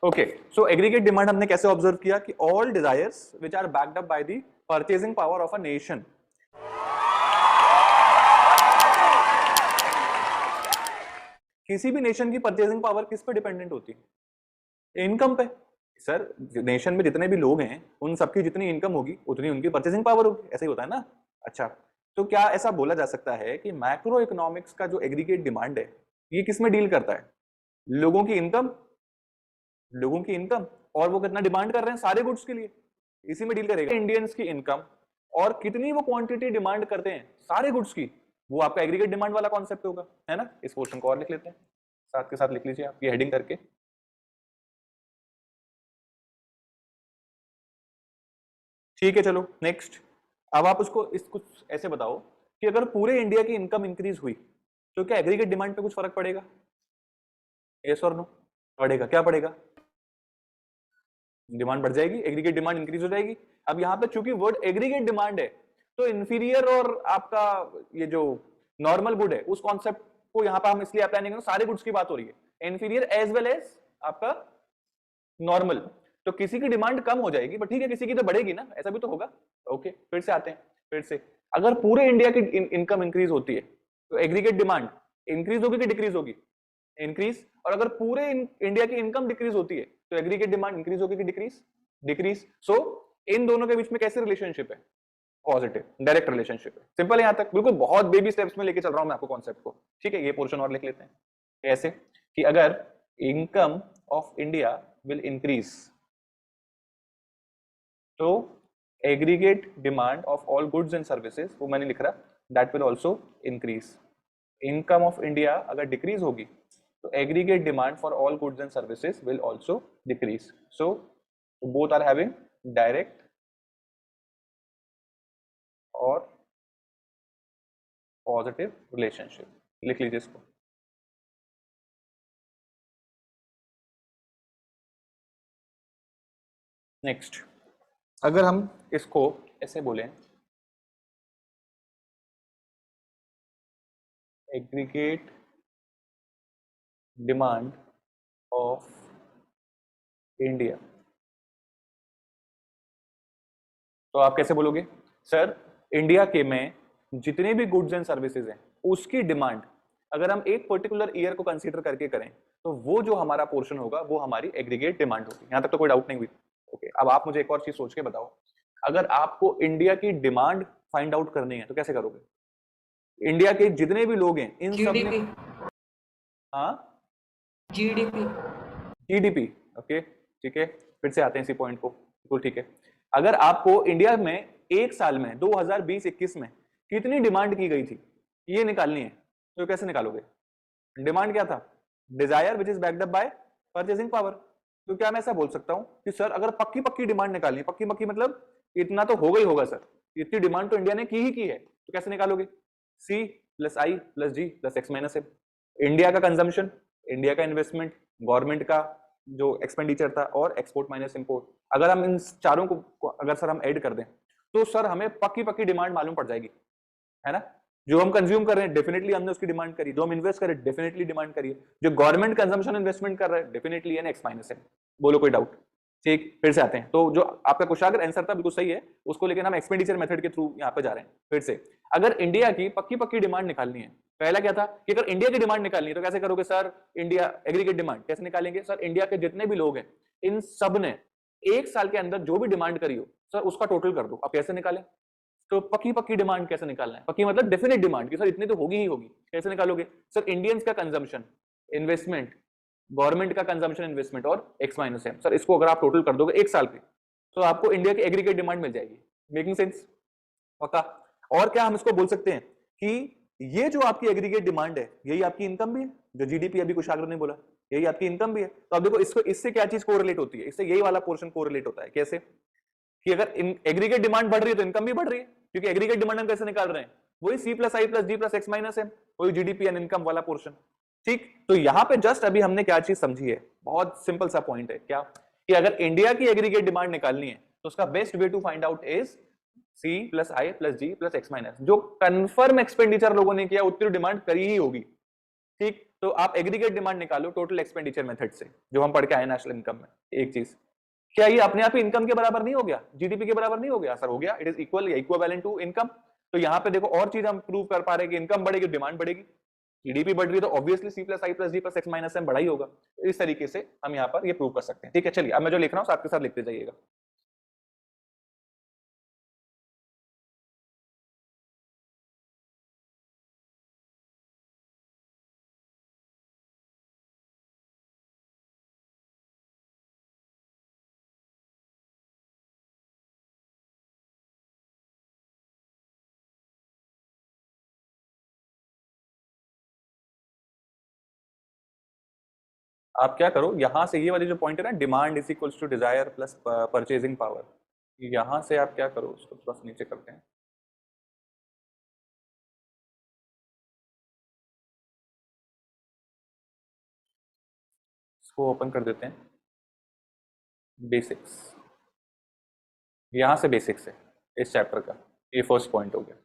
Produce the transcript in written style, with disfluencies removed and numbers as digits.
Okay, सो aggregate demand हमने कैसे observe किया कि all desires which are backed up by the purchasing power of a nation. किसी भी नेशन की परचेजिंग पावर किस पे डिपेंडेंट होती है? इनकम पे। सर नेशन में जितने भी लोग हैं उन सबकी जितनी इनकम होगी उतनी उनकी परचेजिंग पावर होगी, ऐसा ही होता है ना। अच्छा, तो क्या ऐसा बोला जा सकता है कि मैक्रो इकोनॉमिक्स का जो एग्रीगेट डिमांड है ये किस में डील करता है? लोगों की इनकम, लोगों की इनकम, और वो कितना डिमांड कर रहे हैं सारे गुड्स के लिए, इसी में डील करेगा। इंडियंस की इनकम और कितनी वो क्वांटिटी डिमांड करते हैं सारे गुड्स की, वो आपका एग्रीगेट डिमांड वाला कॉन्सेप्ट होगा, है ना। इस पोर्शन को और लिख लेते हैं, साथ के साथ लिख लीजिए आप ये हेडिंग करके। ठीक है, चलो नेक्स्ट। अब आप उसको इस कुछ ऐसे बताओ कि अगर पूरे इंडिया की इनकम इंक्रीज हुई तो क्या एग्रीगेट डिमांड पे कुछ फर्क पड़ेगा? यस और नो? पड़ेगा। क्या पड़ेगा? डिमांड बढ़ जाएगी, एग्रीगेट डिमांड इंक्रीज हो जाएगी। अब यहाँ पे चूंकि वर्ड एग्रीगेट डिमांड है तो इंफीरियर और आपका ये जो नॉर्मल गुड है उस कॉन्सेप्ट को यहाँ पे हम इसलिए अप्लाई नहीं करेंगे, सारे गुड्स की बात हो रही है, इंफीरियर एज वेल एज आपका नॉर्मल। तो किसी की डिमांड कम हो जाएगी बट ठीक है, किसी की तो बढ़ेगी ना, ऐसा भी तो होगा। ओके, फिर से आते हैं, फिर से अगर पूरे इंडिया की इनकम इंक्रीज होती है तो एग्रीगेट डिमांड इंक्रीज होगी कि डिक्रीज होगी? इंक्रीज। और अगर पूरे इंडिया की इनकम डिक्रीज होती है तो एग्रीगेट डिमांड इंक्रीज होगी कि डिक्रीज? डिक्रीज। सो इन दोनों के बीच में कैसे रिलेशनशिप है? पॉजिटिव, डायरेक्ट रिलेशनशिप है। सिंपल है, यहां तक बिल्कुल बहुत बेबी स्टेप्स में लेके चल रहा हूं मैं आपको कॉन्सेप्ट को। ठीक है, ये पोर्शन और लिख लेते हैं कैसे कि अगर income of India will increase तो aggregate demand of all goods and services, वो मैंने लिख रहा, that will also increase. Income of India अगर डिक्रीज होगी तो aggregate demand for all goods and services will also decrease. So both are having direct or positive relationship. लिख लीजिए इसको। नेक्स्ट, अगर हम इसको ऐसे बोलें, एग्रीगेट डिमांड ऑफ इंडिया, तो आप कैसे बोलोगे? सर इंडिया के में जितने भी गुड्स एंड सर्विसेज हैं उसकी डिमांड अगर हम एक पर्टिकुलर ईयर को कंसीडर करके करें तो वो जो हमारा पोर्शन होगा वो हमारी एग्रीगेट डिमांड होगी। यहां तक तो कोई डाउट नहीं हुई? ओके, अब आप मुझे एक और चीज सोच के बताओ, अगर आपको इंडिया की डिमांड फाइंड आउट करनी है तो कैसे करोगे? इंडिया के जितने भी लोग हैं इन सब ने, हाँ जीडीपी, जीडीपी। ओके ठीक है, फिर से आते हैं इसी पॉइंट को। बिल्कुल ठीक है, अगर आपको इंडिया में एक साल में 2020-21 में कितनी डिमांड की गई थी ये निकालनी है तो कैसे निकालोगे? डिमांड क्या था? Desire which is backed up by purchasing power. तो क्या मैं ऐसा बोल सकता हूं कि सर अगर पक्की पक्की डिमांड निकालनी है, पक्की पक्की मतलब इतना तो होगा ही होगा सर, इतनी डिमांड तो इंडिया ने की ही की है, तो कैसे निकालोगे? C plus I plus G plus X minus M. India का कंजम्पशन, इंडिया का इन्वेस्टमेंट, गवर्नमेंट का जो एक्सपेंडिचर था और एक्सपोर्ट माइनस इंपोर्ट, अगर हम इन चारों को अगर सर हम ऐड कर दें तो सर हमें पक्की पक्की डिमांड मालूम पड़ जाएगी, है ना। जो हम कंज्यूम कर रहे हैं डेफिनेटली हमने उसकी डिमांड करी, जो हम इन्वेस्ट कर रहे हैं डेफिनेटली डिमांड करी, जो गवर्नमेंट कंजम्पशन इन्वेस्टमेंट कर रहा है डेफिनेटली है, एक्स माइनस है। बोलो कोई डाउट? ठीक, फिर से आते हैं। तो जो आपका कुशाग्र आंसर था बिल्कुल सही है, उसको लेकर हम एक्सपेंडिचर मेथड के थ्रू यहाँ पे जा रहे हैं। फिर से अगर इंडिया की पक्की पक्की डिमांड निकालनी है, पहला क्या था कि अगर इंडिया की डिमांड निकालनी है तो कैसे करोगे सर? इंडिया एग्रीगेट डिमांड कैसे निकालेंगे? सर इंडिया के जितने भी लोग हैं इन सब ने एक साल के अंदर जो भी डिमांड करी हो सर उसका टोटल कर दो। अब कैसे निकालें? तो पक्की पक्की डिमांड कैसे निकालना है? पक्की मतलब डेफिनेट डिमांड कि सर इतनी तो होगी ही होगी। कैसे निकालोगे? सर इंडियंस का कंजम्पशन, इन्वेस्टमेंट, गवर्नमेंट का कंजम्पशन, इन्वेस्टमेंट और एक्स माइनस एम। सर इसको अगर आप टोटल कर दोगे एक साल पे तो आपको इंडिया की एग्रीगेट डिमांड मिल जाएगी। Making sense? पक्का? और क्या हम इसको बोल सकते हैं कि ये जो आपकी एग्रीगेट डिमांड है यही आपकी इनकम भी है, जो जीडीपी अभी कुशाग्र ने बोला यही आपकी इनकम भी है। तो अब देखो इसको इससे क्या चीज कोरिलेट होती है? इससे यही वाला पोर्शन कोरिलेट होता है। कैसे? कि अगर एग्रीगेट डिमांड बढ़ रही है तो इनकम भी बढ़ रही है, क्योंकि एग्रीगेट डिमांड हम कैसे निकाल रहे हैं? वही सी plus I plus G plus X minus M, वही जीडीपी एंड इनकम वाला पोर्शन। ठीक, तो यहां पे जस्ट अभी हमने क्या चीज समझी है, बहुत सिंपल सा पॉइंट है क्या कि अगर इंडिया की एग्रीगेट डिमांड निकालनी है तो उसका best way to find out is C plus I plus G plus X minus. जो कंफर्म एक्सपेंडिचर लोगों ने किया उतनी डिमांड करी ही होगी। ठीक, तो आप एग्रीगेट डिमांड निकालो टोटल एक्सपेंडिचर मेथड से, जो हम पढ़ के आए नेशनल इनकम में। एक चीज, क्या ये अपने आप ही इनकम के बराबर नहीं हो गया, जीडीपी के बराबर नहीं हो गया? सर हो गया, इट इज इक्वल या इक्विवेलेंट टू इनकम। तो यहाँ पे देखो और चीज हम प्रूव कर पा रहे हैं कि इनकम बढ़ेगी डिमांड बढ़ेगी, जीडीपी बढ़ रही है तो obviously C plus I plus D plus X minus M बढ़ा ही होगा। इस तरीके से हम यहाँ पर ये प्रूव कर सकते हैं। ठीक है, चलिए अब मैं जो लिख रहा हूँ साथ के साथ लिखते जाइएगा। आप क्या करो, यहां से ये वाली जो पॉइंट है ना, demand is equals to desire plus purchasing power, यहां से आप क्या करो, उसको थोड़ा सा नीचे करते हैं। इसको ओपन कर देते हैं, बेसिक्स, यहां से बेसिक्स है इस चैप्टर का, ये फर्स्ट पॉइंट हो गया।